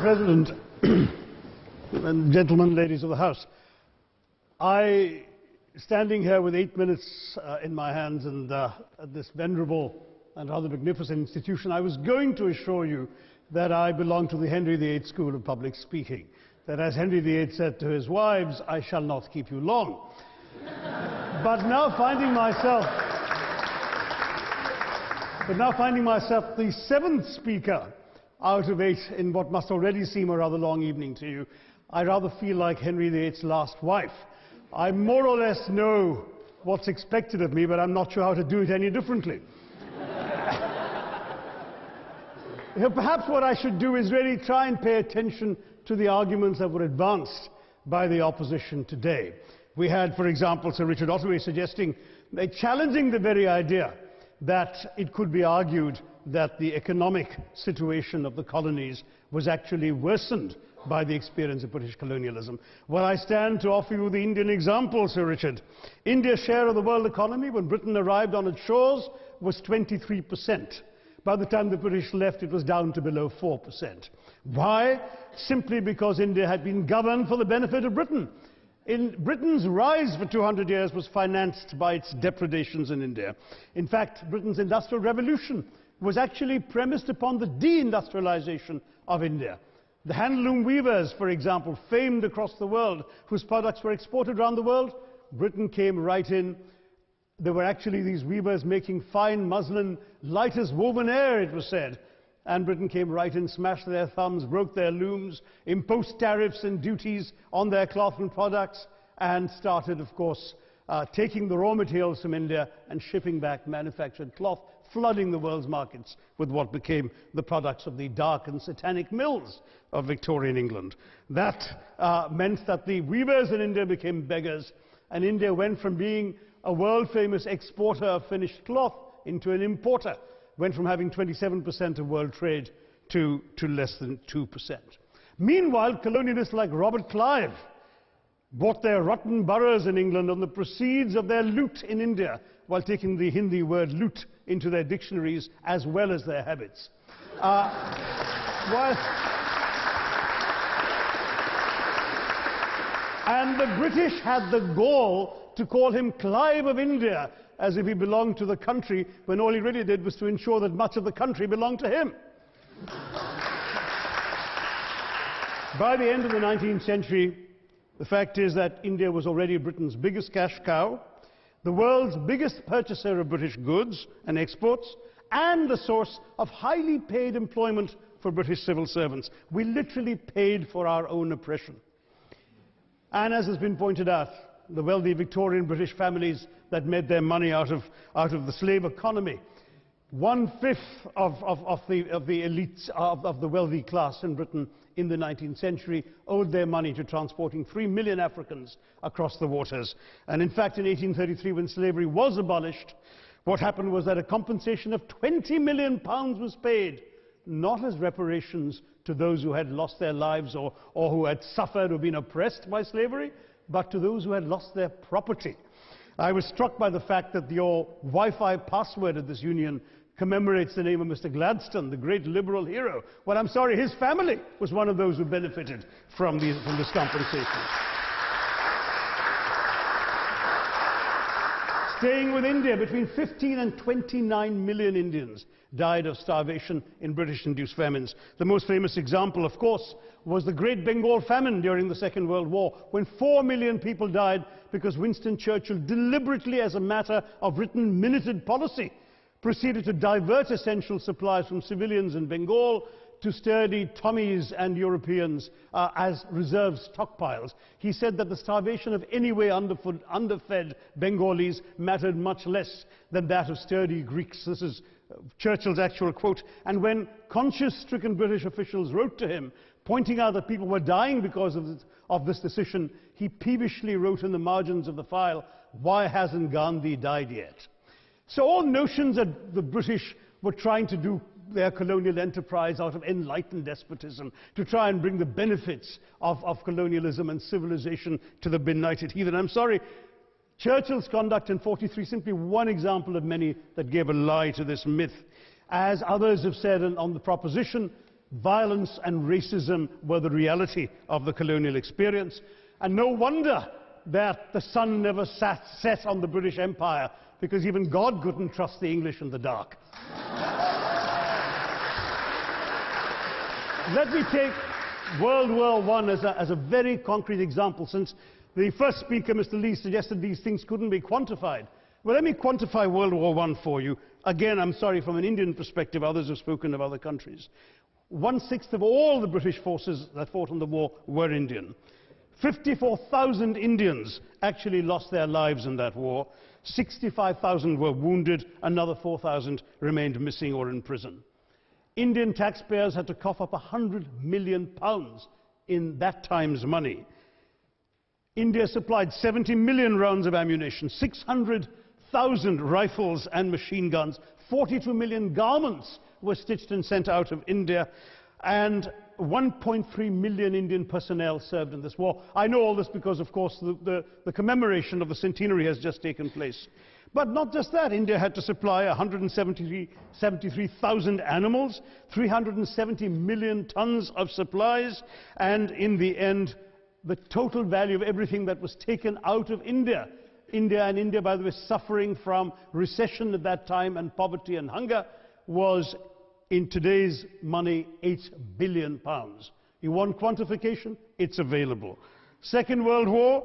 President, and gentlemen, ladies of the House, standing here with 8 minutes in my hands and at this venerable and rather magnificent institution, I was going to assure you that I belong to the Henry VIII School of Public Speaking, that as Henry VIII said to his wives, I shall not keep you long. But now finding myself the seventh speaker out of 8 in what must already seem a rather long evening to you, I rather feel like Henry VIII's last wife. I more or less know what's expected of me, but I'm not sure how to do it any differently. Perhaps what I should do is really try and pay attention to the arguments that were advanced by the opposition today. We had, for example, Sir Richard Ottaway suggesting, challenging the very idea that it could be argued that the economic situation of the colonies was actually worsened by the experience of British colonialism. Well, I stand to offer you the Indian example, Sir Richard. India's share of the world economy when Britain arrived on its shores was 23%. By the time the British left, it was down to below 4%. Why? Simply because India had been governed for the benefit of Britain. Britain's rise for 200 years was financed by its depredations in India. In fact, Britain's industrial revolution was actually premised upon the deindustrialization of India. The handloom weavers, for example, famed across the world, whose products were exported around the world, Britain came right in. There were actually these weavers making fine muslin, light as woven air, it was said. And Britain came right in, smashed their thumbs, broke their looms, imposed tariffs and duties on their cloth and products, and started, of course, taking the raw materials from India and shipping back manufactured cloth, flooding the world's markets with what became the products of the dark and satanic mills of Victorian England. That meant that the weavers in India became beggars, and India went from being a world-famous exporter of finished cloth into an importer, went from having 27% of world trade to less than 2%. Meanwhile, colonialists like Robert Clive bought their rotten boroughs in England on the proceeds of their loot in India, while taking the Hindi word loot into their dictionaries as well as their habits. And the British had the gall to call him Clive of India, as if he belonged to the country, when all he really did was to ensure that much of the country belonged to him. By the end of the 19th century, the fact is that India was already Britain's biggest cash cow, the world's biggest purchaser of British goods and exports, and the source of highly paid employment for British civil servants. We literally paid for our own oppression. And as has been pointed out, the wealthy Victorian British families that made their money out of the slave economy, 1/5 of the elites of the wealthy class in Britain in the 19th century owed their money to transporting 3 million Africans across the waters. And in fact, in 1833, when slavery was abolished, what happened was that a compensation of £20 million was paid, not as reparations to those who had lost their lives or who had suffered or been oppressed by slavery, but to those who had lost their property. I was struck by the fact that your Wi-Fi password at this union commemorates the name of Mr. Gladstone, the great liberal hero. Well, I'm sorry, his family was one of those who benefited from this compensation. Staying with India, between 15 and 29 million Indians died of starvation in British-induced famines. The most famous example, of course, was the Great Bengal Famine during the Second World War, when 4 million people died because Winston Churchill, deliberately as a matter of written minuted policy, proceeded to divert essential supplies from civilians in Bengal to sturdy Tommies and Europeans as reserve stockpiles. He said that the starvation of anyway underfed Bengalis mattered much less than that of sturdy Greeks. This is Churchill's actual quote. And when conscience-stricken British officials wrote to him, pointing out that people were dying because of this decision, he peevishly wrote in the margins of the file, "Why hasn't Gandhi died yet?" So all notions that the British were trying to do their colonial enterprise out of enlightened despotism, to try and bring the benefits of colonialism and civilization to the benighted heathen. I'm sorry, Churchill's conduct in 43 simply one example of many that gave a lie to this myth. As others have said on the proposition, violence and racism were the reality of the colonial experience. And no wonder that the sun never set on the British Empire, because even God couldn't trust the English in the dark. Let me take World War I as a very concrete example, since the first speaker, Mr. Lee, suggested these things couldn't be quantified. Well, let me quantify World War I for you. Again, I'm sorry, from an Indian perspective, others have spoken of other countries. 1/6 of all the British forces that fought in the war were Indian. 54,000 Indians actually lost their lives in that war. 65,000 were wounded. Another 4,000 remained missing or in prison. Indian taxpayers had to cough up £100 million in that time's money. India supplied 70 million rounds of ammunition, 600,000 rifles and machine guns, 42 million garments were stitched and sent out of India, and 1.3 million Indian personnel served in this war. I know all this because, of course, the commemoration of the centenary has just taken place. But not just that, India had to supply 173,000 animals, 370 million tons of supplies, and in the end, the total value of everything that was taken out of India, India, by the way, suffering from recession at that time and poverty and hunger, was, in today's money, £8 billion. You want quantification? It's available. Second World War,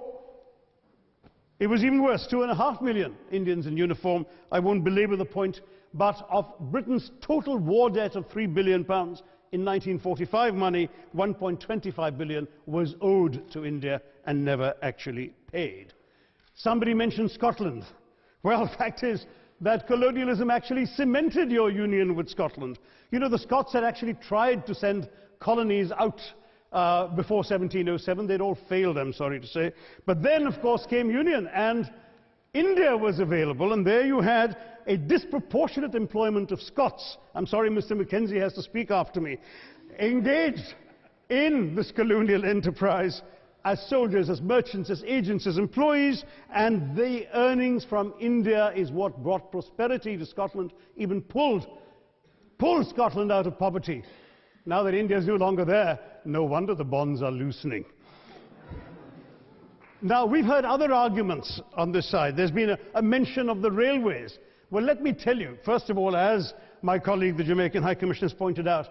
it was even worse, 2.5 million Indians in uniform. I won't belabor the point, but of Britain's total war debt of £3 billion, in 1945 money, 1.25 billion was owed to India and never actually paid. Somebody mentioned Scotland. Well, the fact is that colonialism actually cemented your union with Scotland. You know, the Scots had actually tried to send colonies out before 1707. They'd all failed, I'm sorry to say. But then, of course, came union, and India was available, and there you had a disproportionate employment of Scots. I'm sorry, Mr. Mackenzie has to speak after me. Engaged in this colonial enterprise as soldiers, as merchants, as agents, as employees, and the earnings from India is what brought prosperity to Scotland, even pulled Scotland out of poverty. Now that India is no longer there, no wonder the bonds are loosening. Now, we've heard other arguments on this side. There's been a mention of the railways. Well, let me tell you, first of all, as my colleague, the Jamaican High Commissioner, has pointed out,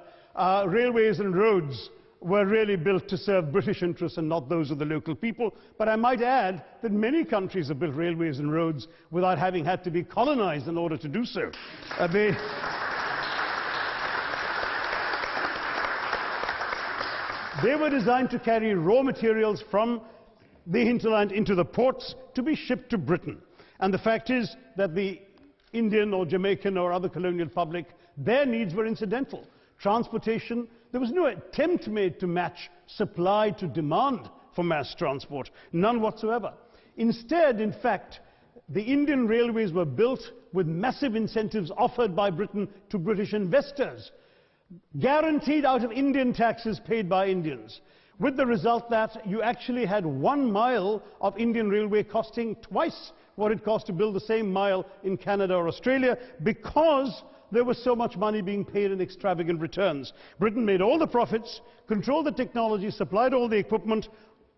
railways and roads were really built to serve British interests and not those of the local people. But I might add that many countries have built railways and roads without having had to be colonized in order to do so. They were designed to carry raw materials from the hinterland into the ports to be shipped to Britain. And the fact is that the Indian or Jamaican or other colonial public, their needs were incidental. Transportation, there was no attempt made to match supply to demand for mass transport, none whatsoever. Instead, in fact, the Indian railways were built with massive incentives offered by Britain to British investors, guaranteed out of Indian taxes paid by Indians, with the result that you actually had 1 mile of Indian railway costing twice what it cost to build the same mile in Canada or Australia, because there was so much money being paid in extravagant returns. Britain made all the profits, controlled the technology, supplied all the equipment,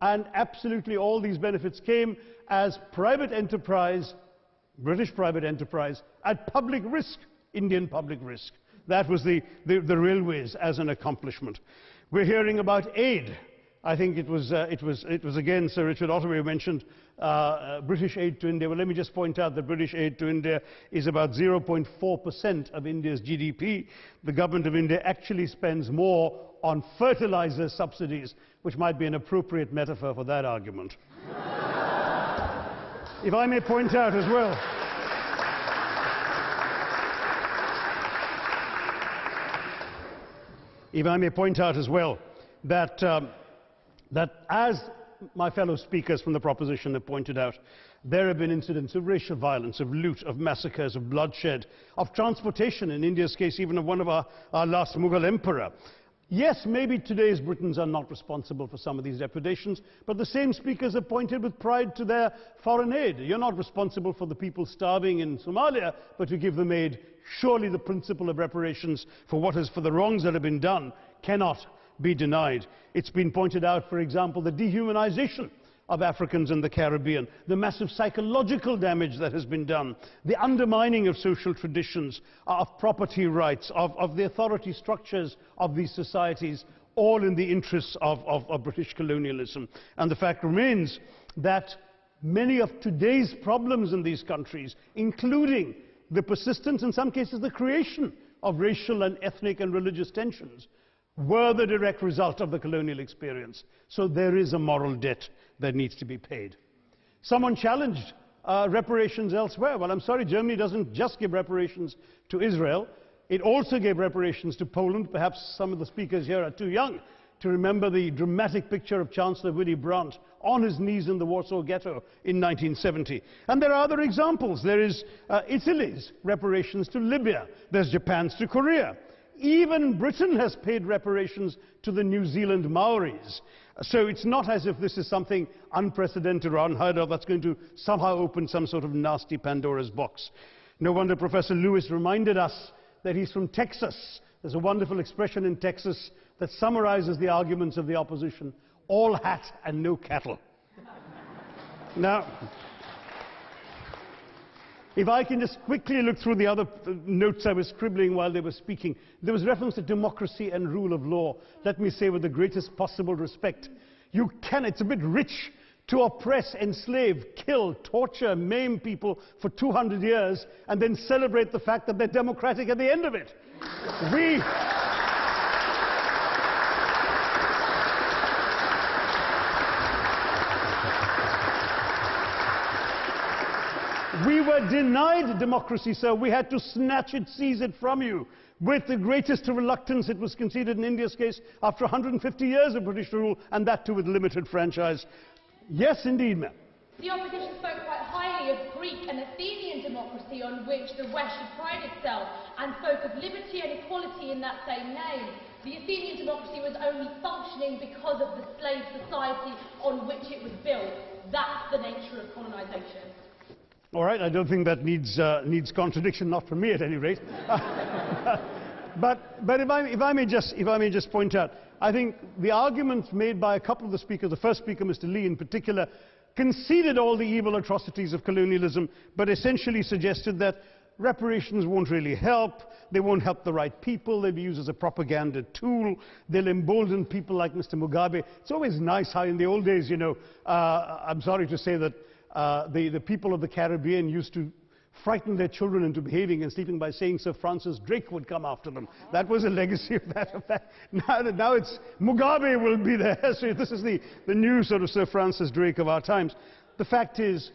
and absolutely all these benefits came as private enterprise, British private enterprise, at public risk, Indian public risk. That was the railways as an accomplishment. We're hearing about aid. I think it was again Sir Richard Ottaway mentioned British aid to India. Well, let me just point out that British aid to India is about 0.4% of India's GDP. The government of India actually spends more on fertilizer subsidies, which might be an appropriate metaphor for that argument. If I may point out as well, that as my fellow speakers from the proposition have pointed out, there have been incidents of racial violence, of loot, of massacres, of bloodshed, of transportation, in India's case even of one of our last Mughal emperor. Yes, maybe today's Britons are not responsible for some of these depredations, but the same speakers have pointed with pride to their foreign aid. You're not responsible for the people starving in Somalia, but you give them aid. Surely the principle of reparations for the wrongs that have been done cannot be denied. It's been pointed out, for example, the dehumanization of Africans in the Caribbean, the massive psychological damage that has been done, the undermining of social traditions, of property rights, of the authority structures of these societies, all in the interests of British colonialism. And the fact remains that many of today's problems in these countries, including the persistence, in some cases the creation, of racial and ethnic and religious tensions, were the direct result of the colonial experience. So there is a moral debt that needs to be paid. Someone challenged reparations elsewhere. Well, I'm sorry, Germany doesn't just give reparations to Israel. It also gave reparations to Poland. Perhaps some of the speakers here are too young to remember the dramatic picture of Chancellor Willy Brandt on his knees in the Warsaw Ghetto in 1970. And there are other examples. There is Italy's reparations to Libya. There's Japan's to Korea. Even Britain has paid reparations to the New Zealand Maoris. So it's not as if this is something unprecedented or unheard of that's going to somehow open some sort of nasty Pandora's box. No wonder Professor Lewis reminded us that he's from Texas. There's a wonderful expression in Texas that summarizes the arguments of the opposition: all hat and no cattle. Now, if I can just quickly look through the other notes I was scribbling while they were speaking. There was reference to democracy and rule of law. Let me say with the greatest possible respect, it's a bit rich to oppress, enslave, kill, torture, maim people for 200 years and then celebrate the fact that they're democratic at the end of it. We were denied democracy, sir. We had to snatch it, seize it from you. With the greatest reluctance, it was conceded in India's case after 150 years of British rule, and that too with limited franchise. Yes, indeed, ma'am. The opposition spoke quite highly of Greek and Athenian democracy on which the West should pride itself, and spoke of liberty and equality in that same name. The Athenian democracy was only functioning because of the slave society on which it was built. That's the nature of colonisation. All right, I don't think that needs contradiction, not from me at any rate. but if I may just point out, I think the arguments made by a couple of the speakers, the first speaker, Mr. Lee in particular, conceded all the evil atrocities of colonialism, but essentially suggested that reparations won't really help, they won't help the right people, they'll be used as a propaganda tool, they'll embolden people like Mr. Mugabe. It's always nice how in the old days, you know, I'm sorry to say that the people of the Caribbean used to frighten their children into behaving and sleeping by saying Sir Francis Drake would come after them. That was a legacy of that. Now it's Mugabe will be there. So this is the new sort of Sir Francis Drake of our times. The fact is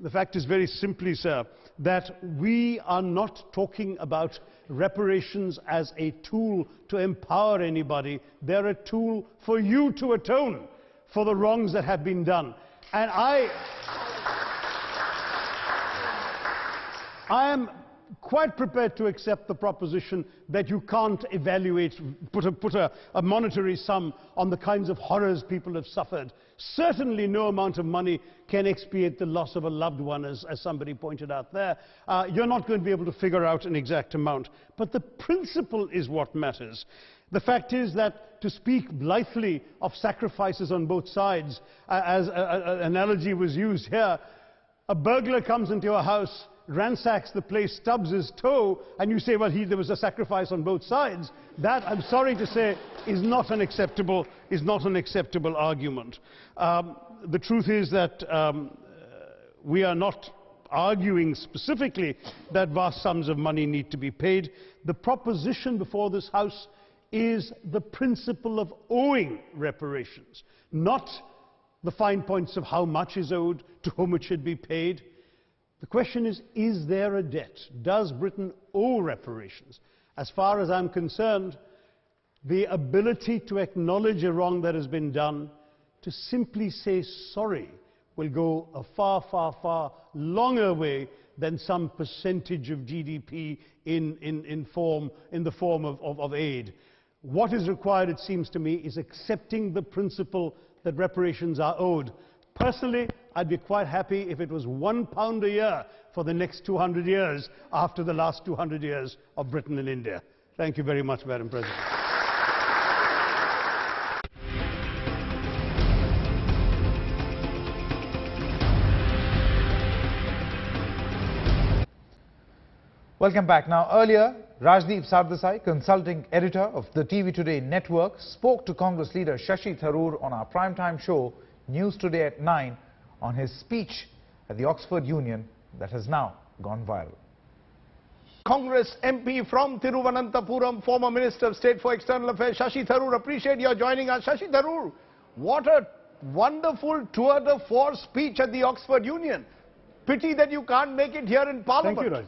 very simply, sir, that we are not talking about reparations as a tool to empower anybody. They're a tool for you to atone for the wrongs that have been done. And I am quite prepared to accept the proposition that you can't evaluate, put a monetary sum on the kinds of horrors people have suffered. Certainly no amount of money can expiate the loss of a loved one, as somebody pointed out there. You're not going to be able to figure out an exact amount. But the principle is what matters. The fact is that to speak blithely of sacrifices on both sides, as an analogy was used here, a burglar comes into your house, ransacks the place, stubs his toe, and you say, well, there was a sacrifice on both sides. That, I'm sorry to say, is not an acceptable argument. The truth is that we are not arguing specifically that vast sums of money need to be paid. The proposition before this House is the principle of owing reparations, not the fine points of how much is owed, to whom it should be paid. The question is there a debt? Does Britain owe reparations? As far as I'm concerned, the ability to acknowledge a wrong that has been done, to simply say sorry, will go a far, far, far longer way than some percentage of GDP in the form of aid. What is required, it seems to me, is accepting the principle that reparations are owed. Personally, I'd be quite happy if it was £1 a year for the next 200 years after the last 200 years of Britain and India. Thank you very much, Madam President. Welcome back. Now, earlier, Rajdeep Sardesai, consulting editor of the TV Today network, spoke to Congress leader Shashi Tharoor on our primetime show, News Today at 9, on his speech at the Oxford Union that has now gone viral. Congress MP from Thiruvananthapuram, former Minister of State for External Affairs, Shashi Tharoor. Appreciate your joining us. Shashi Tharoor, what a wonderful tour de force speech at the Oxford Union. Pity that you can't make it here in Parliament. Thank you, Raj.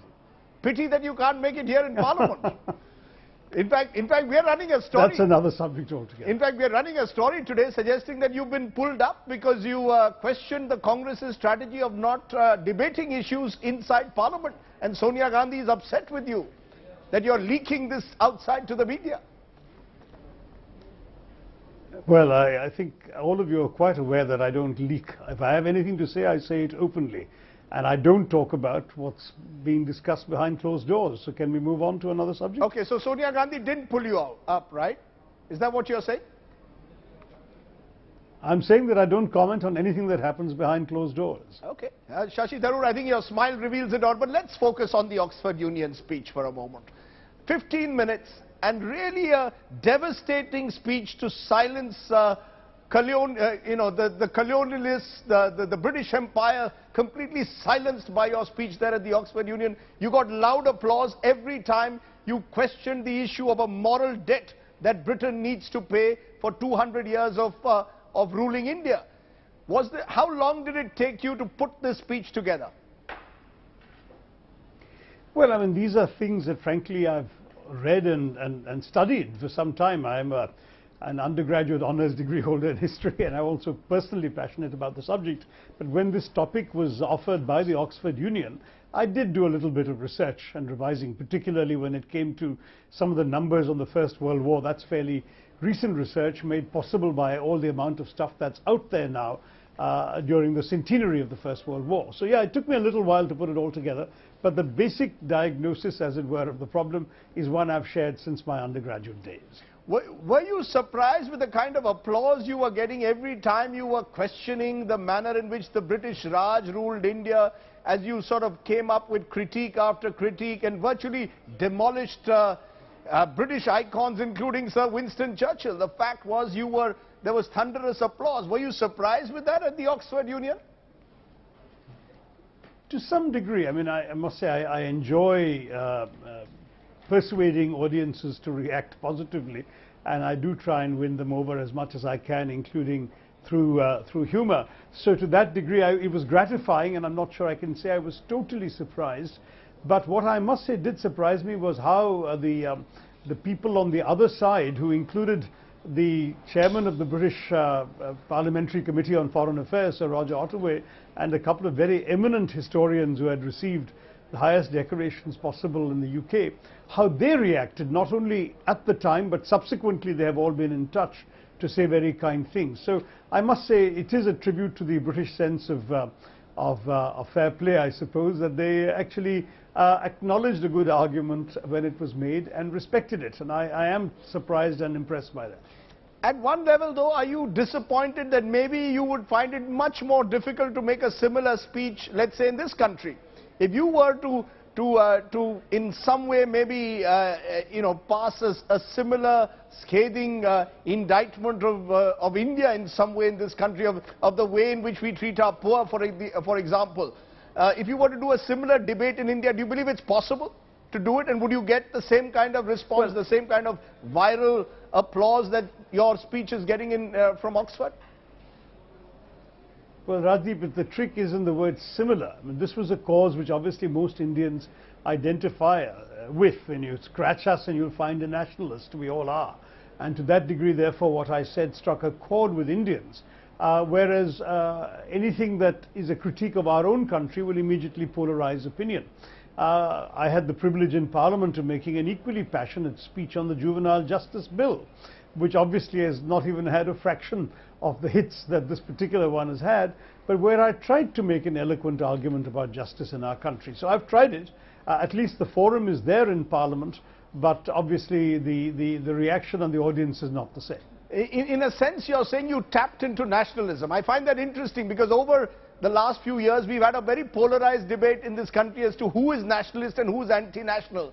Pity that you can't make it here in Parliament. In fact, we are running a story. That's another subject altogether. In fact, we are running a story today suggesting that you've been pulled up because you questioned the Congress's strategy of not debating issues inside Parliament. And Sonia Gandhi is upset with you that you're leaking this outside to the media. Well, I think all of you are quite aware that I don't leak. If I have anything to say, I say it openly. And I don't talk about what's being discussed behind closed doors. So can we move on to another subject? Okay, so Sonia Gandhi didn't pull you up, right? Is that what you're saying? I'm saying that I don't comment on anything that happens behind closed doors. Okay. Shashi Tharoor, I think your smile reveals it all. But let's focus on the Oxford Union speech for a moment. 15 minutes and really a devastating speech to silence the colonialists, the British Empire, completely silenced by your speech there at the Oxford Union. You got loud applause every time you questioned the issue of a moral debt that Britain needs to pay for 200 years of ruling India. How long did it take you to put this speech together? Well, I mean, these are things that frankly I've read and studied for some time. I'm an undergraduate honours degree holder in history, and I'm also personally passionate about the subject. But when this topic was offered by the Oxford Union, I did do a little bit of research and revising, particularly when it came to some of the numbers on the First World War. That's fairly recent research made possible by all the amount of stuff that's out there now during the centenary of the First World War. So yeah, it took me a little while to put it all together, but the basic diagnosis, as it were, of the problem is one I've shared since my undergraduate days. Were you surprised with the kind of applause you were getting every time you were questioning the manner in which the British Raj ruled India, as you sort of came up with critique after critique and virtually demolished British icons, including Sir Winston Churchill? The fact was there was thunderous applause. Were you surprised with that at the Oxford Union? To some degree. I mean, I must say I enjoy persuading audiences to react positively, and I do try and win them over as much as I can, including through humor. So to that degree, it was gratifying, and I'm not sure I can say I was totally surprised. But what I must say did surprise me was how the people on the other side, who included the chairman of the British Parliamentary Committee on Foreign Affairs, Sir Roger Ottaway, and a couple of very eminent historians who had received the highest decorations possible in the UK, how they reacted, not only at the time, but subsequently they have all been in touch to say very kind things. So I must say it is a tribute to the British sense of fair play, I suppose, that they actually acknowledged a good argument when it was made and respected it. And I am surprised and impressed by that. At one level, though, are you disappointed that maybe you would find it much more difficult to make a similar speech, let's say, in this country? If you were to in some way maybe pass a similar scathing indictment of India in some way in this country, of the way in which we treat our poor, for example, if you were to do a similar debate in India, do you believe it's possible to do it? And would you get the same kind of response, the same kind of viral applause that your speech is getting from Oxford? Well, Rajdeep, the trick is in the word similar. I mean, this was a cause which obviously most Indians identify with. When you scratch us and you'll find a nationalist, we all are. And to that degree, therefore, what I said struck a chord with Indians. Whereas anything that is a critique of our own country will immediately polarize opinion. I had the privilege in Parliament of making an equally passionate speech on the Juvenile Justice Bill, which obviously has not even had a fraction of the hits that this particular one has had, but where I tried to make an eloquent argument about justice in our country. So I've tried it. At least the forum is there in Parliament, but obviously the reaction on the audience is not the same. In a sense, you're saying you tapped into nationalism. I find that interesting because over the last few years, we've had a very polarized debate in this country as to who is nationalist and who is anti-national.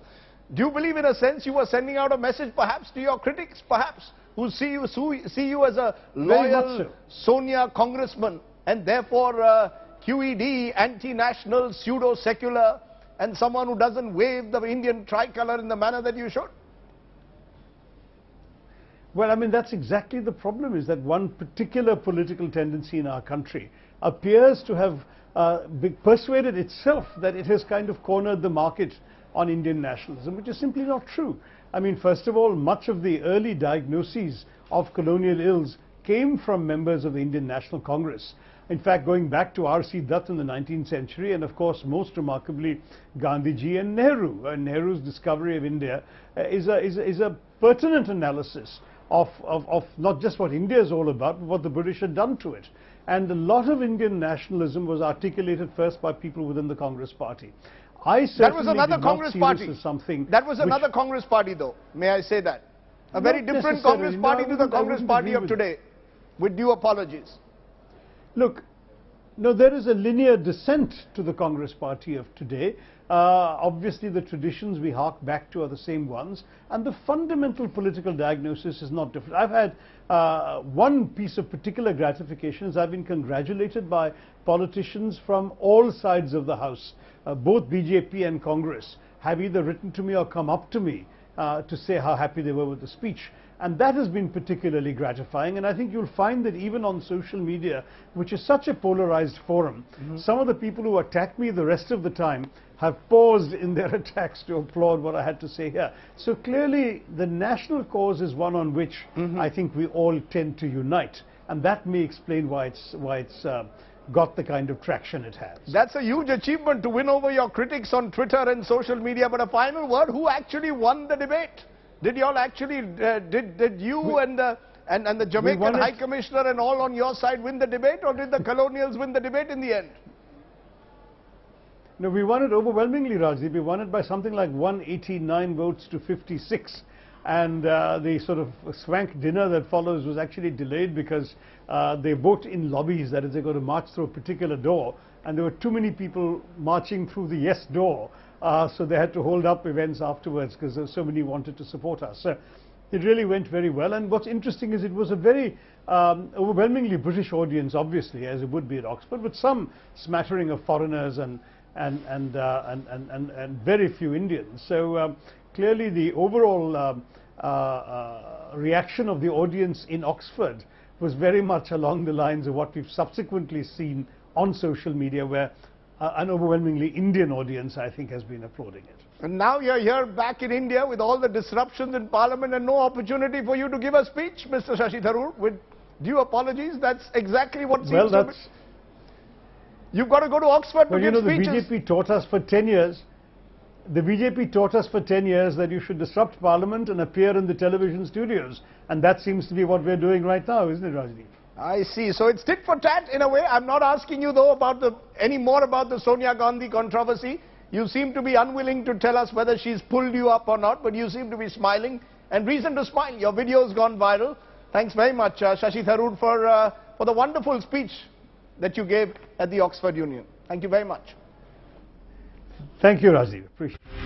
Do you believe, in a sense, you were sending out a message, perhaps, to your critics, perhaps, who see you as a loyal Sonia congressman, and therefore QED, anti-national, pseudo-secular, and someone who doesn't wave the Indian tricolour in the manner that you should? Well, I mean, that's exactly the problem, is that one particular political tendency in our country appears to have persuaded itself that it has kind of cornered the market on Indian nationalism, which is simply not true. I mean, first of all, much of the early diagnoses of colonial ills came from members of the Indian National Congress. In fact, going back to R.C. Dutt in the 19th century, and of course, most remarkably, Gandhiji and Nehru. Nehru's discovery of India is a pertinent analysis of not just what India is all about, but what the British had done to it. And a lot of Indian nationalism was articulated first by people within the Congress party. I certainly did not see this as something. That was another Congress party, though. May I say that? A very different Congress party to the Congress party of today, with due apologies. Look, no, there is a linear descent to the Congress party of today. Obviously, the traditions we hark back to are the same ones, and the fundamental political diagnosis is not different. I've had one piece of particular gratification is I've been congratulated by politicians from all sides of the House. Both BJP and Congress have either written to me or come up to me to say how happy they were with the speech. And that has been particularly gratifying, and I think you'll find that even on social media, which is such a polarized forum, some of the people who attack me the rest of the time have paused in their attacks to applaud what I had to say here. So clearly the national cause is one on which I think we all tend to unite, and that may explain why it's got the kind of traction it has. That's a huge achievement, to win over your critics on Twitter and social media. But a final word, who actually won the debate? Did you all actually, did you and the Jamaican High Commissioner and all on your side win the debate, or did the colonials win the debate in the end? No, we won it overwhelmingly, Rajdeep. We won it by something like 189 votes to 56. And the sort of swank dinner that follows was actually delayed because they vote in lobbies, that is, they're going to march through a particular door, and there were too many people marching through the yes door. So they had to hold up events afterwards because so many wanted to support us. So it really went very well. And what's interesting is it was a very overwhelmingly British audience, obviously, as it would be at Oxford, with some smattering of foreigners and very few Indians. So clearly the overall reaction of the audience in Oxford was very much along the lines of what we've subsequently seen on social media, where an overwhelmingly Indian audience, I think, has been applauding it. And now you're here back in India with all the disruptions in Parliament and no opportunity for you to give a speech, Mr. Shashi Tharoor, with due apologies. That's exactly what seems to be. You've got to go to Oxford to give speeches. The BJP taught us for 10 years. The BJP taught us for 10 years that you should disrupt Parliament and appear in the television studios. And that seems to be what we're doing right now, isn't it, Rajdeep? I see. So it's tit for tat in a way. I'm not asking you, though, about any more about the Sonia Gandhi controversy. You seem to be unwilling to tell us whether she's pulled you up or not, but you seem to be smiling. And reason to smile. Your video's gone viral. Thanks very much, Shashi Tharoor, for the wonderful speech that you gave at the Oxford Union. Thank you very much. Thank you, Rajdeep. Appreciate it.